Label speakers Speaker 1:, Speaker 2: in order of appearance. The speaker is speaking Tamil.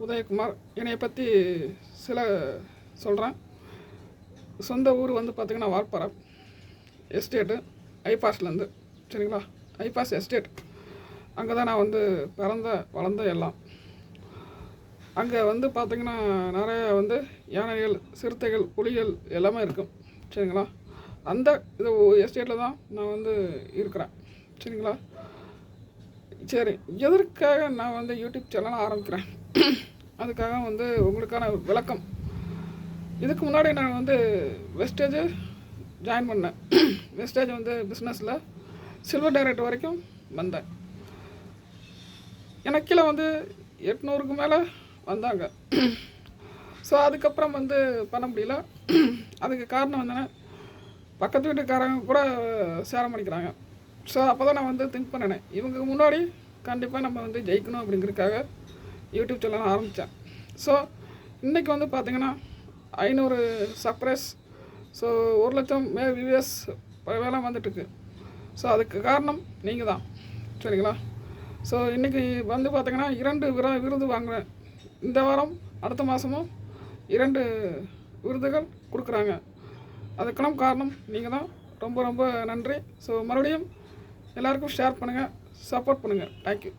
Speaker 1: உதயகுமார். என்னைய பற்றி சில சொல்கிறேன். சொந்த ஊர் வந்து பார்த்திங்கன்னா வால்பாறை எஸ்டேட்டு, ஐபாஸ்லேருந்து. சரிங்களா? ஐபாஸ் எஸ்டேட். அங்கே தான் நான் வந்து பிறந்த வளர்ந்த எல்லாம். அங்கே வந்து பார்த்திங்கன்னா நிறைய வந்து யானைகள், சிறுத்தைகள், புலிகள் எல்லாமே இருக்கும். சரிங்களா? அந்த இது எஸ்டேட்டில் தான் நான் வந்து இருக்கிறேன். சரிங்களா? சரி, எதற்காக நான் வந்து யூடியூப் சேனல் ஆரம்பிக்கிறேன்? அதுக்காக வந்து உங்களுக்கான விளக்கம். இதுக்கு முன்னாடி நான் வந்து வெஸ்டேஜ் ஜாயின் பண்ணேன். வெஸ்டேஜ் வந்து பிஸ்னஸில் சில்வர் டைரக்டர் வரைக்கும் வந்தேன். எனக்கு கீழே வந்து 800க்கு மேலே வந்தாங்க. ஸோ அதுக்கப்புறம் வந்து பண்ண முடியல. அதுக்கு காரணம் என்னென்னா, பக்கத்து வீட்டுக்காரங்க கூட சேர மாட்டேங்கிறாங்க. ஸோ அப்போ தான் நான் வந்து திங்க் பண்ணினேன், இவங்க முன்னாடி கண்டிப்பாக நம்ம வந்து ஜெயிக்கணும் அப்படிங்கிறதுக்காக யூடியூப் சேனல் ஆரம்பித்தேன். ஸோ இன்றைக்கி வந்து பார்த்திங்கன்னா 500 சப்ஸ்கிரைபர்ஸ், ஸோ 1 லட்சம் வியூவர்ஸ் வேலை வந்துட்டுருக்கு. ஸோ அதுக்கு காரணம் நீங்கள் தான். சரிங்களா? ஸோ இன்றைக்கி வந்து பார்த்திங்கன்னா 2 விருது வாங்கினேன். இந்த வாரம் அடுத்த மாதமும் 2 விருதுகள் கொடுக்குறாங்க. அதுக்கெல்லாம் காரணம் நீங்கள் தான். ரொம்ப ரொம்ப நன்றி. ஸோ மறுபடியும் எல்லாருக்கும் ஷேர் பண்ணுங்கள், சப்போர்ட் பண்ணுங்கள். தேங்க்யூ.